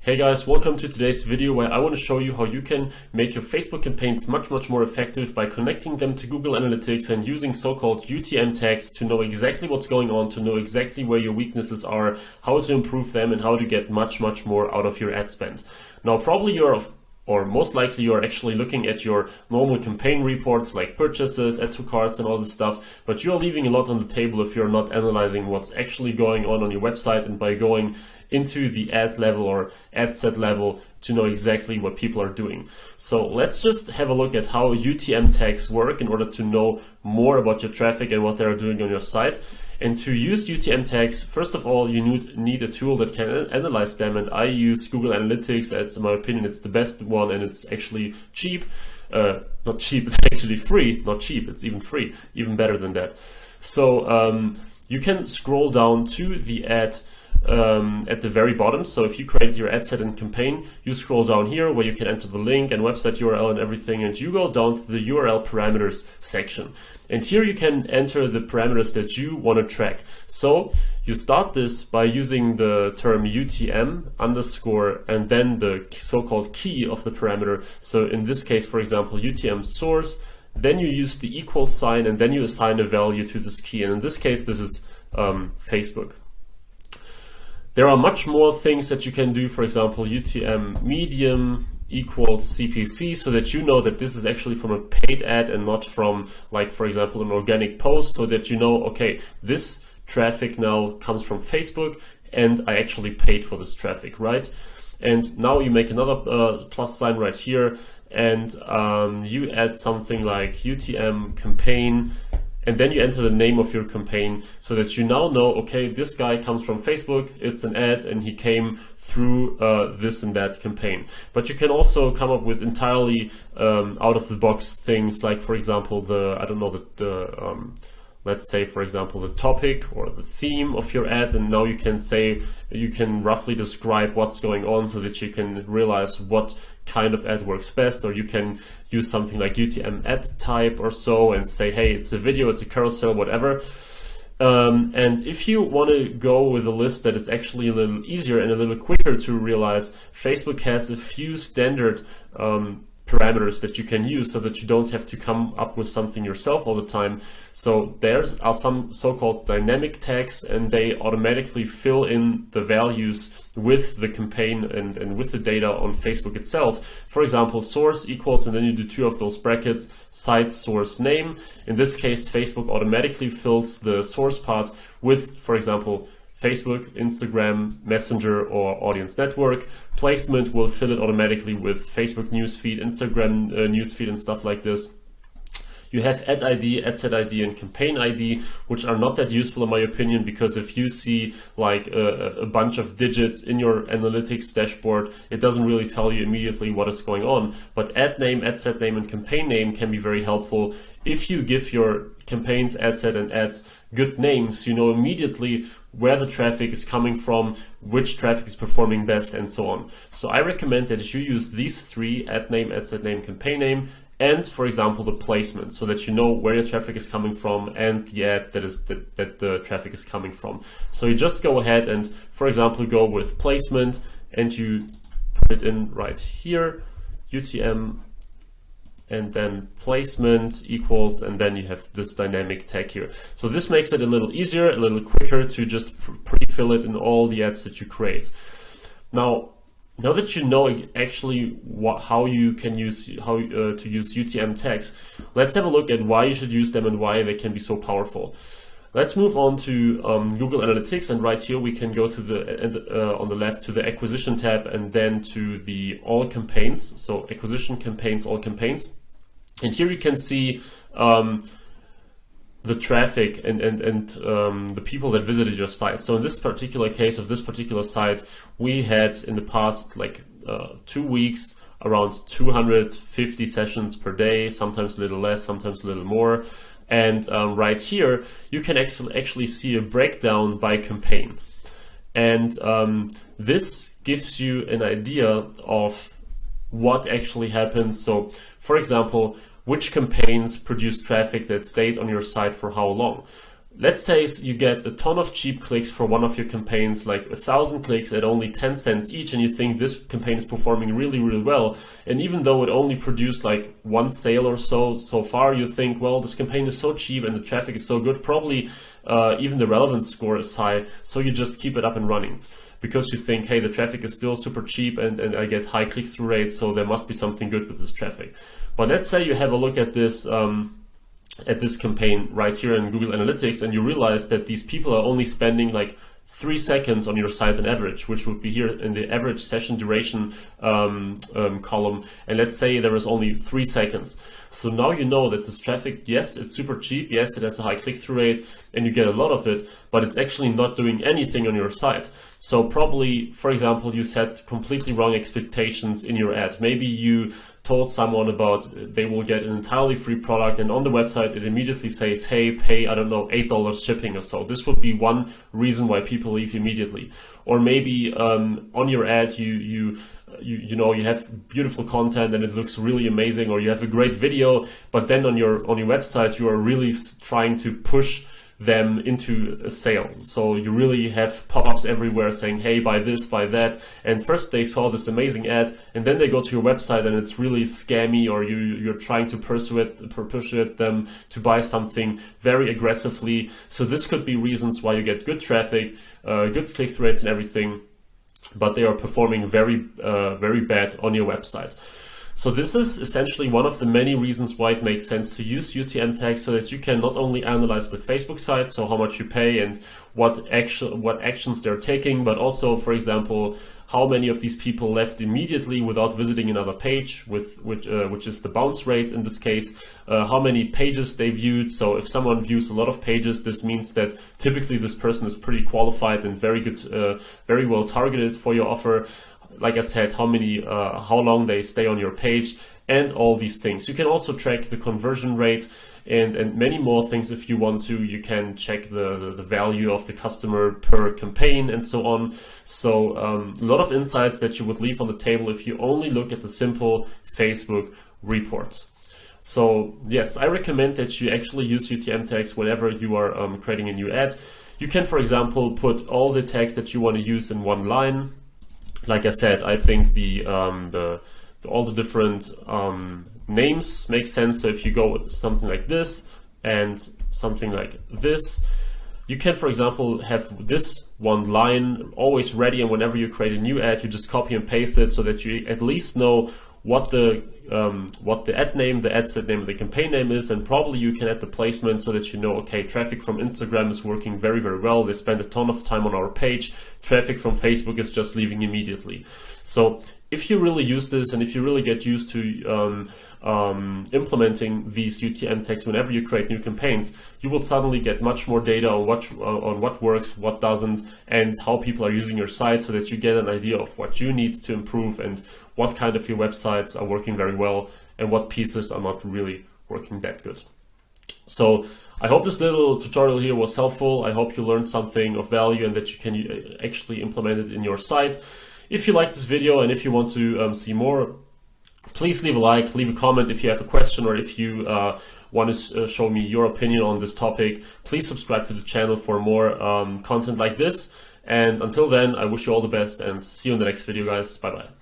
Hey guys, welcome to today's video where I want to show you how you can make your Facebook campaigns much more effective by connecting them to Google Analytics and using so-called UTM tags to know exactly what's going on, to know exactly where your weaknesses are, how to improve them, and how to get much more out of your ad spend. Now, probably or most likely you're actually looking at your normal campaign reports like purchases, add to carts and all this stuff, but you're leaving a lot on the table if you're not analyzing what's actually going on your website and by going into the ad level or ad set level to know exactly what people are doing. So let's just have a look at how UTM tags work in order to know more about your traffic and what they're doing on your site. And to use UTM tags, first of all, you need a tool that can analyze them, and I use Google Analytics. In my opinion, it's the best one, and it's actually cheap. Not cheap, it's actually free. Not cheap, it's even free, even better than that. So you can scroll down to the ad at the very bottom. So if you create your ad set and campaign, you scroll down here where you can enter the link and website URL and everything, and you go down to the URL parameters section. And here you can enter the parameters that you want to track. So you start this by using the term UTM underscore and then the so-called key of the parameter. So in this case, for example, UTM source, then you use the equal sign and then you assign a value to this key. And in this case, this is Facebook. There are much more things that you can do. For example, UTM medium equals CPC, so that you know that this is actually from a paid ad and not from, like, for example, an organic post, so that you know, okay, this traffic now comes from Facebook and I actually paid for this traffic, right? And now you make another plus sign right here and you add something like UTM campaign, and then you enter the name of your campaign so that you now know, okay, this guy comes from Facebook, it's an ad, and he came through this and that campaign. But you can also come up with entirely out of the box things like, for example, let's say, for example, the topic or the theme of your ad, and now you can roughly describe what's going on so that you can realize what kind of ad works best. Or you can use something like UTM ad type or so and say, hey, it's a video, it's a carousel, whatever. And if you want to go with a list that is actually a little easier and a little quicker to realize, Facebook has a few standard parameters that you can use so that you don't have to come up with something yourself all the time. So there are some so-called dynamic tags, and they automatically fill in the values with the campaign and with the data on Facebook itself. For example, source equals, and then you do two of those brackets, site source name. In this case, Facebook automatically fills the source part with, for example, Facebook, Instagram, Messenger, or Audience Network. Placement will fill it automatically with Facebook newsfeed, Instagram newsfeed, and stuff like this. You have ad.id, adset.id, and campaign.id, which are not that useful in my opinion, because if you see like a bunch of digits in your analytics dashboard, it doesn't really tell you immediately what is going on. But ad.name, adset.name, and campaign.name can be very helpful. If you give your campaigns, ad set, and ads good names, you know immediately where the traffic is coming from, which traffic is performing best, and so on. So I recommend that you use these three: ad name, adset name, campaign name, and, for example, the placement, so that you know where your traffic is coming from and the ad that the traffic is coming from. So you just go ahead and, for example, go with placement and you put it in right here, UTM, and then placement equals, and then you have this dynamic tag here. So this makes it a little easier, a little quicker to just pre-fill it in all the ads that you create. Now that you know actually how you can use to use UTM tags, let's have a look at why you should use them and why they can be so powerful. Let's move on to Google Analytics, and right here we can go to the on the left to the acquisition tab and then to the all campaigns. So acquisition campaigns, all campaigns, and here you can see the traffic and the people that visited your site. So in this particular case of this particular site, we had in the past 2 weeks around 250 sessions per day, sometimes a little less, sometimes a little more. And right here, you can actually see a breakdown by campaign. And this gives you an idea of what actually happens. So, for example, which campaigns produce traffic that stayed on your site for how long? let's say you get a ton of cheap clicks for one of your campaigns, like 1,000 clicks at only 10 cents each, and you think this campaign is performing really, really well. And even though it only produced like one sale or so far, you think, well, this campaign is so cheap and the traffic is so good, probably even the relevance score is high. So you just keep it up and running because you think, hey, the traffic is still super cheap and I get high click-through rates, so there must be something good with this traffic. But let's say you have a look at this campaign right here in Google Analytics, and you realize that these people are only spending like 3 seconds on your site on average, which would be here in the average session duration column. And let's say there is only 3 seconds. So now you know that this traffic, yes, it's super cheap. Yes, it has a high click-through rate and you get a lot of it, but it's actually not doing anything on your site. So probably, for example, you set completely wrong expectations in your ad. Maybe you told someone about they will get an entirely free product, and on the website it immediately says, hey, pay, I don't know, $8 shipping or so. This would be one reason why people leave immediately. Or maybe on your ad you know, you have beautiful content and it looks really amazing, or you have a great video, but then on your website you are really trying to push them into a sale. So you really have pop-ups everywhere saying, hey, buy this, buy that. And first they saw this amazing ad, and then they go to your website and it's really scammy, or you're trying to persuade them to buy something very aggressively. So this could be reasons why you get good traffic, good click-through rates and everything, but they are performing very bad on your website. So this is essentially one of the many reasons why it makes sense to use UTM tags, so that you can not only analyze the Facebook site, so how much you pay and what actions they're taking, but also, for example, how many of these people left immediately without visiting another page, which is the bounce rate in this case, how many pages they viewed. So if someone views a lot of pages, this means that typically this person is pretty qualified and very good, very well targeted for your offer. Like I said, how long they stay on your page, and all these things. You can also track the conversion rate and many more things if you want to. You can check the value of the customer per campaign and so on. So a lot of insights that you would leave on the table if you only look at the simple Facebook reports. So yes, I recommend that you actually use UTM tags whenever you are creating a new ad. You can, for example, put all the tags that you want to use in one line. Like I said, I think all the different names make sense. So if you go with something like this and something like this, you can, for example, have this one line always ready, and whenever you create a new ad, you just copy and paste it so that you at least know what the ad name, the adset name, the campaign name is, and probably you can add the placement so that you know, okay, traffic from Instagram is working very, very well. They spend a ton of time on our page. Traffic from Facebook is just leaving immediately. So if you really use this, and if you really get used to implementing these UTM tags whenever you create new campaigns, you will suddenly get much more data on what works, what doesn't, and how people are using your site, so that you get an idea of what you need to improve and what kind of your websites are working very well and what pieces are not really working that good. So I hope this little tutorial here was helpful. I hope you learned something of value and that you can actually implement it in your site. If you like this video and if you want to see more, please leave a like, leave a comment if you have a question, or if you want to show me your opinion on this topic. Please subscribe to the channel for more content like this. And until then, I wish you all the best and see you in the next video, guys. Bye bye.